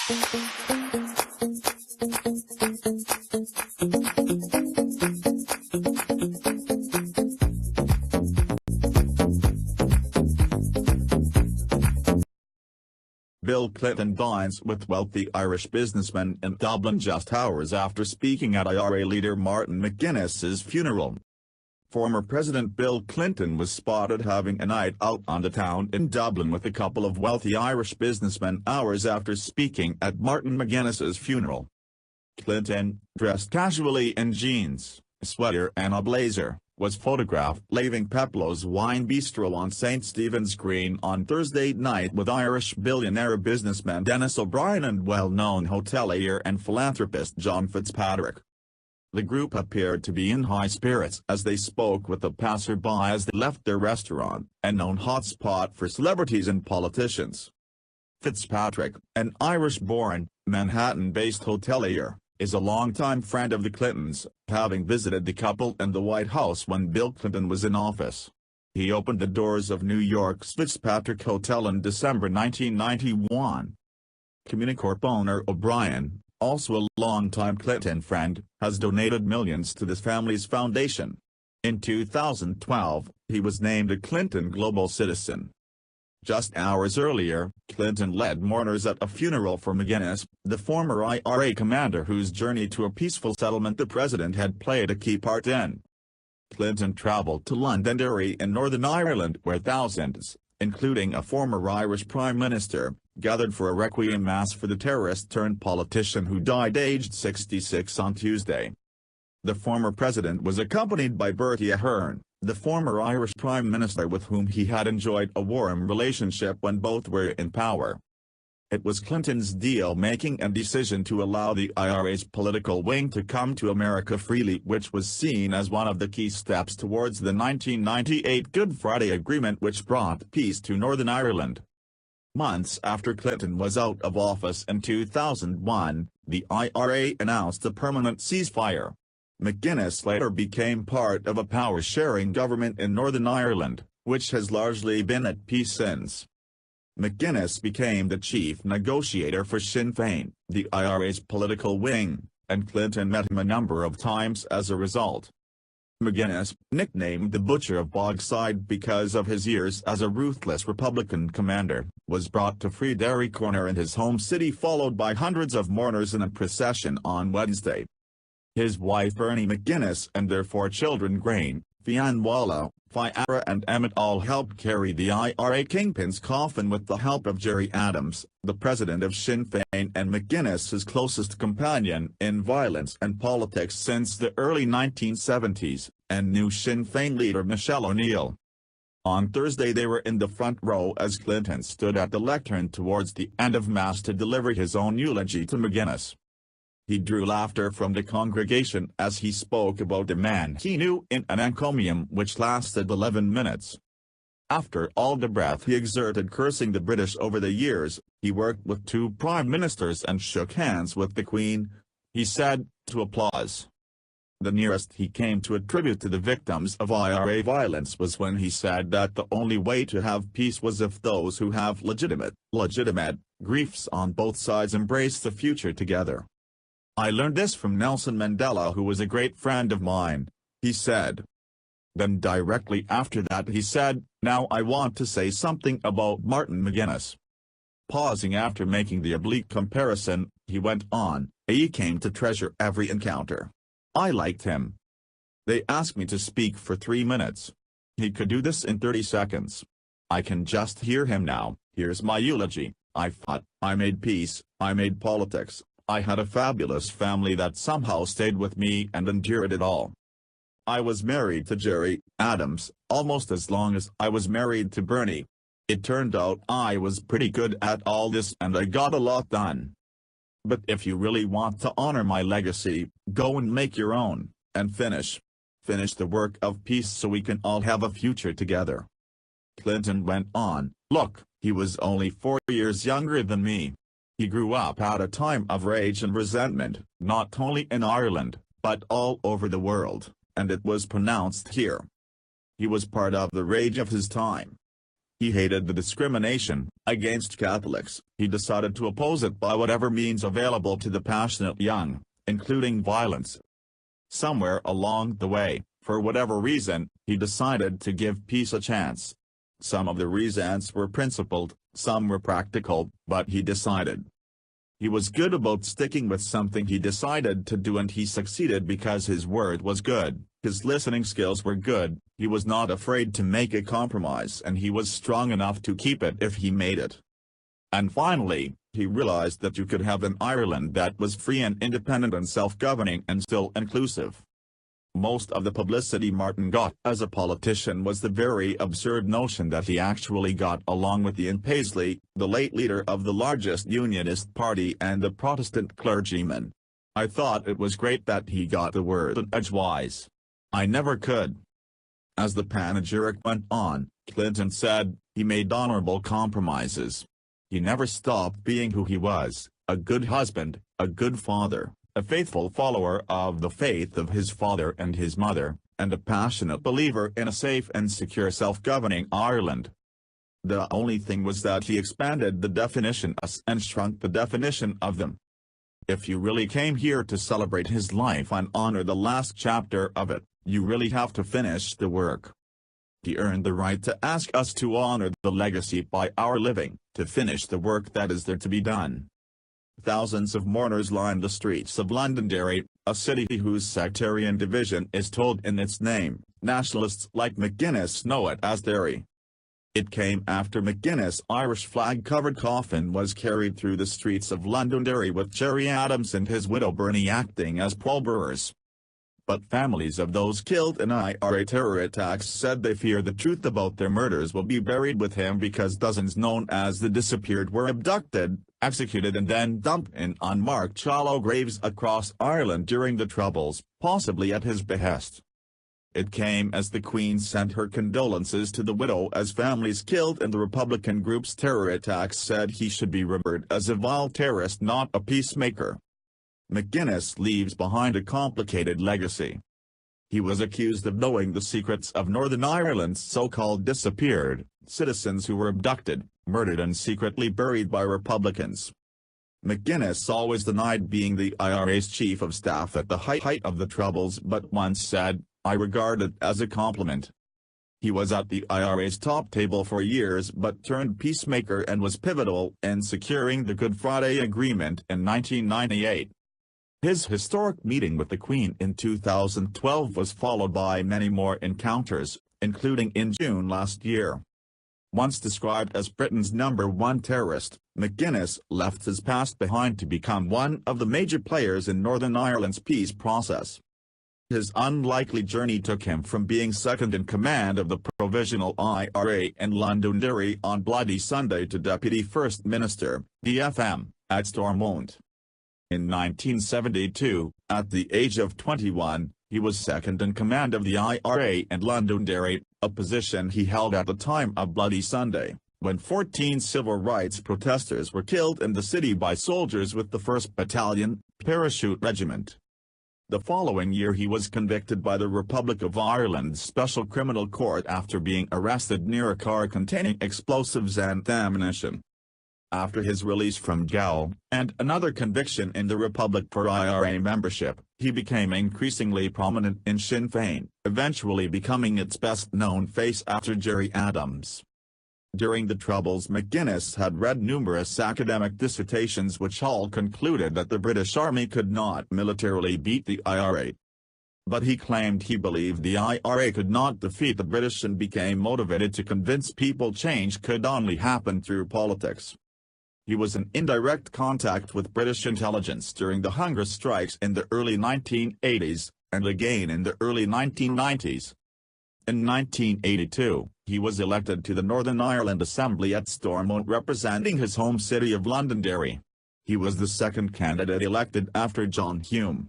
Bill Clinton dines with wealthy Irish businessmen in Dublin just hours after speaking at IRA leader Martin McGuinness's funeral. Former President Bill Clinton was spotted having a night out on the town in Dublin with a couple of wealthy Irish businessmen hours after speaking at Martin McGuinness's funeral. Clinton, dressed casually in jeans, a sweater and a blazer, was photographed leaving Peploe's wine bistro on St. Stephen's Green on Thursday night with Irish billionaire businessman Denis O'Brien and well-known hotelier and philanthropist John Fitzpatrick. The group appeared to be in high spirits as they spoke with a passerby as they left their restaurant, a known hotspot for celebrities and politicians. Fitzpatrick, an Irish-born, Manhattan-based hotelier, is a longtime friend of the Clintons, having visited the couple in the White House when Bill Clinton was in office. He opened the doors of New York's Fitzpatrick Hotel in December 1991. Communicorp owner O'Brien, also a longtime Clinton friend, has donated millions to the family's foundation. In 2012, he was named a Clinton Global Citizen. Just hours earlier, Clinton led mourners at a funeral for McGuinness, the former IRA commander whose journey to a peaceful settlement the president had played a key part in. Clinton traveled to Londonderry in Northern Ireland where thousands, including a former Irish Prime Minister, gathered for a requiem mass for the terrorist-turned-politician who died aged 66 on Tuesday. The former president was accompanied by Bertie Ahern, the former Irish Prime Minister with whom he had enjoyed a warm relationship when both were in power. It was Clinton's deal-making and decision to allow the IRA's political wing to come to America freely which was seen as one of the key steps towards the 1998 Good Friday Agreement which brought peace to Northern Ireland. Months after Clinton was out of office in 2001, the IRA announced a permanent ceasefire. McGuinness later became part of a power-sharing government in Northern Ireland, which has largely been at peace since. McGuinness became the chief negotiator for Sinn Féin, the IRA's political wing, and Clinton met him a number of times as a result. McGuinness, nicknamed the Butcher of Bogside because of his years as a ruthless Republican commander, was brought to Free Derry Corner in his home city followed by hundreds of mourners in a procession on Wednesday. His wife Bernie McGuinness and their 4 children Grain, Fianwalla, Fiara and Emmett all helped carry the IRA kingpin's coffin with the help of Gerry Adams, the president of Sinn Féin and McGuinness's closest companion in violence and politics since the early 1970s, and new Sinn Féin leader Michelle O'Neill. On Thursday they were in the front row as Clinton stood at the lectern towards the end of Mass to deliver his own eulogy to McGuinness. He drew laughter from the congregation as he spoke about the man he knew in an encomium which lasted 11 minutes. After all the breath he exerted cursing the British over the years, he worked with 2 prime ministers and shook hands with the Queen, he said, to applause. The nearest he came to a tribute to the victims of IRA violence was when he said that the only way to have peace was if those who have legitimate griefs on both sides embrace the future together. I learned this from Nelson Mandela who was a great friend of mine, he said. Then directly after that he said, now I want to say something about Martin McGuinness. Pausing after making the oblique comparison, he went on, he came to treasure every encounter. I liked him. They asked me to speak for 3 minutes. He could do this in 30 seconds. I can just hear him now, here's my eulogy, I fought, I made peace, I made politics. I had a fabulous family that somehow stayed with me and endured it all. I was married to Gerry Adams, almost as long as I was married to Bernie. It turned out I was pretty good at all this and I got a lot done. But if you really want to honor my legacy, go and make your own, and finish the work of peace so we can all have a future together. Clinton went on, look, he was only 4 years younger than me. He grew up at a time of rage and resentment, not only in Ireland, but all over the world, and it was pronounced here. He was part of the rage of his time. He hated the discrimination against Catholics. He decided to oppose it by whatever means available to the passionate young, including violence. Somewhere along the way, for whatever reason, he decided to give peace a chance. Some of the reasons were principled, some were practical, but he decided. He was good about sticking with something he decided to do, and he succeeded because his word was good, his listening skills were good, he was not afraid to make a compromise, and he was strong enough to keep it if he made it. And finally, he realized that you could have an Ireland that was free and independent and self-governing and still inclusive. Most of the publicity Martin got as a politician was the very absurd notion that he actually got along with Ian Paisley, the late leader of the largest unionist party and the Protestant clergyman. I thought it was great that he got the word edgewise. I never could. As the panegyric went on, Clinton said, he made honorable compromises. He never stopped being who he was, a good husband, a good father, a faithful follower of the faith of his father and his mother, and a passionate believer in a safe and secure self-governing Ireland. The only thing was that he expanded the definition of us and shrunk the definition of them. If you really came here to celebrate his life and honor the last chapter of it, you really have to finish the work. He earned the right to ask us to honor the legacy by our living, to finish the work that is there to be done. Thousands of mourners lined the streets of Londonderry, a city whose sectarian division is told in its name. Nationalists like McGuinness know it as Derry. It came after McGuinness' Irish flag-covered coffin was carried through the streets of Londonderry with Gerry Adams and his widow Bernie acting as pallbearers. But families of those killed in IRA terror attacks said they fear the truth about their murders will be buried with him because dozens known as the disappeared were abducted, executed and then dumped in unmarked shallow graves across Ireland during the Troubles, possibly at his behest. It came as the Queen sent her condolences to the widow as families killed in the Republican group's terror attacks said he should be remembered as a vile terrorist, not a peacemaker. McGuinness leaves behind a complicated legacy. He was accused of knowing the secrets of Northern Ireland's so-called disappeared citizens who were abducted, murdered and secretly buried by Republicans. McGuinness always denied being the IRA's chief of staff at the height of the Troubles but once said, "I regard it as a compliment." He was at the IRA's top table for years but turned peacemaker and was pivotal in securing the Good Friday Agreement in 1998. His historic meeting with the Queen in 2012 was followed by many more encounters, including in June last year. Once described as Britain's #1 terrorist, McGuinness left his past behind to become one of the major players in Northern Ireland's peace process. His unlikely journey took him from being second in command of the Provisional IRA in Londonderry on Bloody Sunday to Deputy First Minister, DFM, at Stormont. In 1972, at the age of 21, he was second in command of the IRA in Londonderry, a position he held at the time of Bloody Sunday, when 14 civil rights protesters were killed in the city by soldiers with the 1st Battalion, Parachute Regiment. The following year he was convicted by the Republic of Ireland's Special Criminal Court after being arrested near a car containing explosives and ammunition. After his release from jail, and another conviction in the Republic for IRA membership, he became increasingly prominent in Sinn Féin, eventually becoming its best-known face after Gerry Adams. During the Troubles, McGuinness had read numerous academic dissertations which all concluded that the British Army could not militarily beat the IRA. But he claimed he believed the IRA could not defeat the British and became motivated to convince people change could only happen through politics. He was in indirect contact with British intelligence during the hunger strikes in the early 1980s, and again in the early 1990s. In 1982, he was elected to the Northern Ireland Assembly at Stormont representing his home city of Londonderry. He was the second candidate elected after John Hume.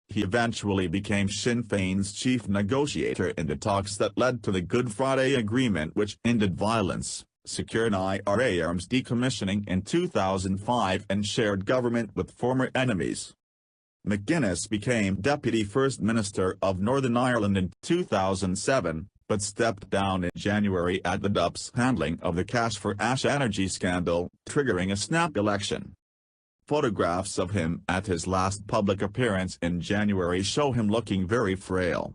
He eventually became Sinn Féin's chief negotiator in the talks that led to the Good Friday Agreement which ended violence, secured IRA arms decommissioning in 2005 and shared government with former enemies. McGuinness became Deputy First Minister of Northern Ireland in 2007, but stepped down in January at the DUP's handling of the Cash for Ash energy scandal, triggering a snap election. Photographs of him at his last public appearance in January show him looking very frail.